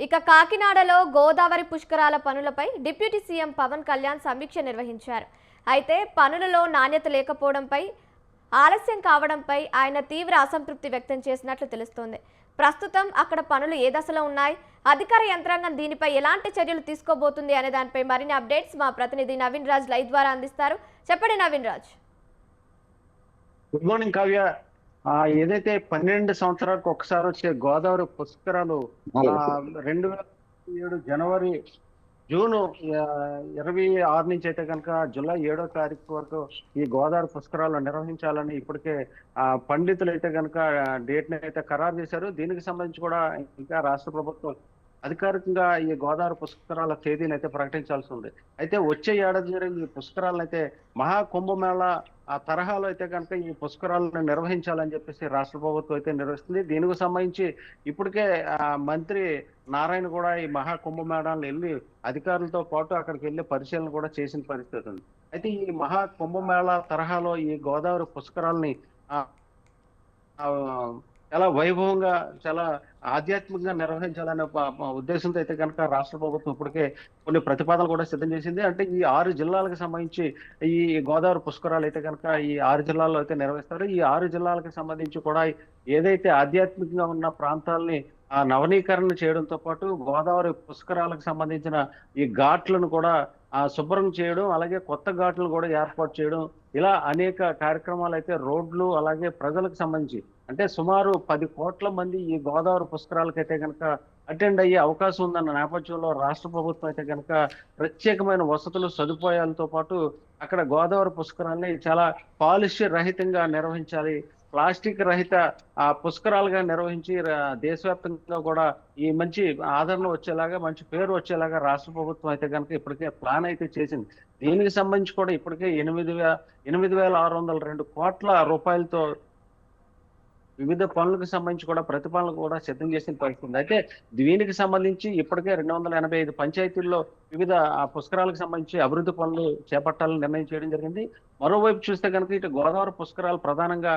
ఇక కాకినాడలో గోదావరి పుష్కరాల పనులపై డిప్యూటీ సీఎం పవన్ కళ్యాణ్ సమీక్ష నిర్వహించారు. అయితే పనులలో నాణ్యత లేకపోవడంపై ఆలస్యం కావడంపై ఆయన తీవ్ర అసంతృప్తి వ్యక్తం చేసినట్లు తెలుస్తోంది. ప్రస్తుతం అక్కడ పనులు ఏ దశలో ఉన్నాయి, అధికార యంత్రాంగం దీనిపై ఎలాంటి చర్యలు తీసుకోబోతుంది అనే దానిపై మరిన్ని అప్డేట్స్ మా ప్రతినిధి నవీన్ రాజ్ లైవ్ ద్వారా అందిస్తారు. చెప్పండి నవీన్ రాజ్. Good morning Kavya. ఏదైతే 12 సంవత్సరాలకు ఒకసారి వచ్చే గోదావరి పుష్కరాలు 2007 జనవరి జూన్ 26 నుంచి అయితే కనుక జూలై 7వ తారీఖు వరకు ఈ గోదావరి పుష్కరాలు నిర్వహించాలని ఇప్పటికే పండితులు అయితే కనుక డేట్ ని అయితే ఖరారు చేశారు. దీనికి సంబంధించి కూడా ఇంకా రాష్ట్ర ప్రభుత్వం అధికారికంగా ఈ గోదావరి పుష్కరాల తేదీని అయితే ప్రకటించాల్సి ఉంది. అయితే వచ్చే ఏడాది జరిగే ఈ పుష్కరాలను అయితే మహా కుంభమేళ ఆ తరహాలో అయితే కనుక ఈ పుష్కరాలను నిర్వహించాలని చెప్పేసి రాష్ట్ర ప్రభుత్వం అయితే నిర్వహిస్తుంది. దీనికి సంబంధించి ఇప్పటికే మంత్రి నారాయణ కూడా ఈ మహా కుంభమేళాలను వెళ్ళి అధికారులతో పాటు అక్కడికి వెళ్ళి పరిశీలన కూడా చేసిన పరిస్థితి ఉంది. అయితే ఈ మహా కుంభమేళ తరహాలో ఈ గోదావరి పుష్కరాలని చాలా వైభవంగా చాలా ఆధ్యాత్మికంగా నిర్వహించాలనే ఉద్దేశంతో అయితే కనుక రాష్ట్ర ప్రభుత్వం ఇప్పటికే కొన్ని ప్రతిపాదనలు కూడా సిద్ధం చేసింది. అంటే ఈ 6 జిల్లాలకు సంబంధించి ఈ గోదావరి పుష్కరాలు అయితే కనుక ఈ 6 జిల్లాల్లో అయితే నిర్వహిస్తారు. ఈ 6 జిల్లాలకు సంబంధించి కూడా ఏదైతే ఆధ్యాత్మికంగా ఉన్న ప్రాంతాలని నవనీకరణ చేయడంతో పాటు గోదావరి పుష్కరాలకు సంబంధించిన ఈ ఘాట్లను కూడా శుభ్రం చేయడం, అలాగే కొత్త ఘాట్లను కూడా ఏర్పాటు చేయడం, ఇలా అనేక కార్యక్రమాలు అయితే రోడ్లు అలాగే ప్రజలకు సంబంధించి అంటే సుమారు 10 కోట్ల మంది ఈ గోదావరి పుష్కరాలకైతే కనుక అటెండ్ అయ్యే అవకాశం ఉందన్న నేపథ్యంలో రాష్ట్ర ప్రభుత్వం అయితే కనుక ప్రత్యేకమైన వసతులు సదుపాయాలతో పాటు అక్కడ గోదావరి పుష్కరాల్ని చాలా కాలుష్య రహితంగా నిర్వహించాలి, ప్లాస్టిక్ రహిత పుష్కరాలుగా నిర్వహించి దేశవ్యాప్తంగా కూడా ఈ మంచి ఆదరణ వచ్చేలాగా మంచి పేరు వచ్చేలాగా రాష్ట్ర ప్రభుత్వం అయితే కనుక ఇప్పటికే ప్లాన్ అయితే చేసింది. దీనికి సంబంధించి కూడా ఇప్పటికే 8,602 కోట్ల రూపాయలతో వివిధ పనులకు సంబంధించి కూడా ప్రతిపాదనలు కూడా సిద్ధం చేసిన పరిస్థితుంది. అయితే దీనికి సంబంధించి ఇప్పటికే 285 పంచాయతీల్లో వివిధ పుష్కరాలకు సంబంధించి అభివృద్ధి పనులు చేపట్టాలని నిర్ణయం చేయడం జరిగింది. మరోవైపు చూస్తే కనుక ఇటు గోదావరి పుష్కరాలు ప్రధానంగా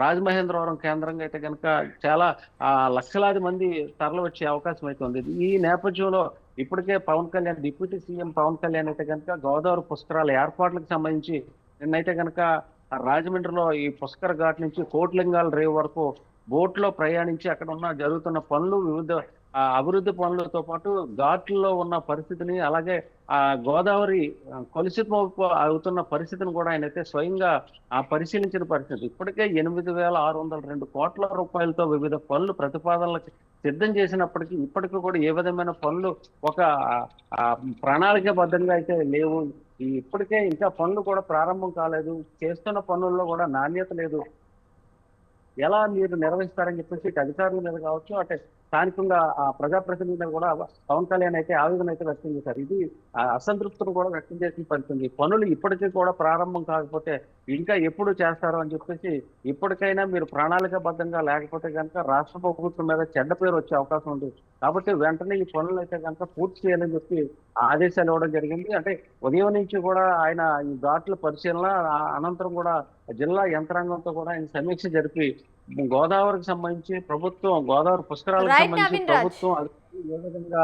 రాజమహేంద్రవరం కేంద్రంగా అయితే కనుక చాలా లక్షలాది మంది తరలి వచ్చే అవకాశం అయితే ఉంది. ఈ నేపథ్యంలో ఇప్పటికే పవన్ కళ్యాణ్ డిప్యూటీ సీఎం పవన్ కళ్యాణ్ అయితే కనుక గోదావరి పుష్కరాల ఏర్పాట్లకు సంబంధించి నిన్నైతే కనుక రాజమండ్రిలో ఈ పుష్కర ఘాట్ నుంచి కోట్లింగాల రేవు వరకు బోట్లో ప్రయాణించి అక్కడ ఉన్న జరుగుతున్న పనులు వివిధ అభివృద్ధి పనులతో పాటు ఘాట్లలో ఉన్న పరిస్థితిని అలాగే గోదావరి కలుషితం అవుతున్న పరిస్థితిని కూడా ఆయన అయితే స్వయంగా పరిశీలించిన పరిస్థితి. ఇప్పటికే 8,602 కోట్ల రూపాయలతో వివిధ పనులు ప్రతిపాదనలకు సిద్ధం చేసినప్పటికీ ఇప్పటికీ కూడా ఏ విధమైన పనులు ఒక ప్రణాళికాబద్ధంగా అయితే లేవు. ఇప్పటికే ఇంకా పనులు కూడా ప్రారంభం కాలేదు, చేస్తున్న పనుల్లో కూడా నాణ్యత లేదు. ఎలా మీరు నిర్వహిస్తారని చెప్పేసి అధికారుల మీద కావచ్చు, అంటే స్థానికంగా ప్రజాప్రతినిధుల మీద కూడా పవన్ కళ్యాణ్ అయితే ఆవేదన అయితే వ్యక్తం చేశారు. ఇది అసంతృప్తిని కూడా వ్యక్తం చేసిన పరిస్థితి. పనులు ఇప్పటికీ కూడా ప్రారంభం కాకపోతే ఇంకా ఎప్పుడు చేస్తారు అని చెప్పేసి ఇప్పటికైనా మీరు ప్రణాళికాబద్ధంగా లేకపోతే కనుక రాష్ట్ర ప్రభుత్వం మీద చెడ్డ పేరు వచ్చే అవకాశం ఉంది. కాబట్టి వెంటనే ఈ పనులు అయితే కనుక పూర్తి చేయాలని చెప్పి ఆదేశాలు ఇవ్వడం జరిగింది. అంటే ఉదయం నుంచి కూడా ఆయన ఈ ఘాట్ల పరిశీలన అనంతరం కూడా జిల్లా యంత్రాంగంతో కూడా ఆయన సమీక్ష జరిపి గోదావరికి సంబంధించి ప్రభుత్వం గోదావరి పుష్కరాలకు సంబంధించి ప్రభుత్వం ఏ విధంగా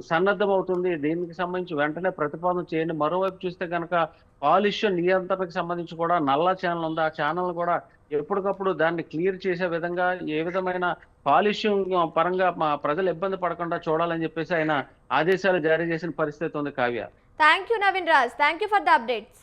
సన్నద్ధం అవుతుంది, దీనికి సంబంధించి వెంటనే ప్రతిపాదన చేయండి. మరోవైపు చూస్తే కనుక కాలుష్య నియంత్రణకు సంబంధించి కూడా నల్ల ఛానల్ ఉంది, ఆ ఛానల్ కూడా ఎప్పటికప్పుడు దాన్ని క్లియర్ చేసే విధంగా ఏ విధమైన కాలుష్యం పరంగా ప్రజలు ఇబ్బంది పడకుండా చూడాలని చెప్పేసి ఆయన ఆదేశాలు జారీ చేసిన పరిస్థితి ఉంది. Kavya, thank you Naveen Raj, thank you for the updates.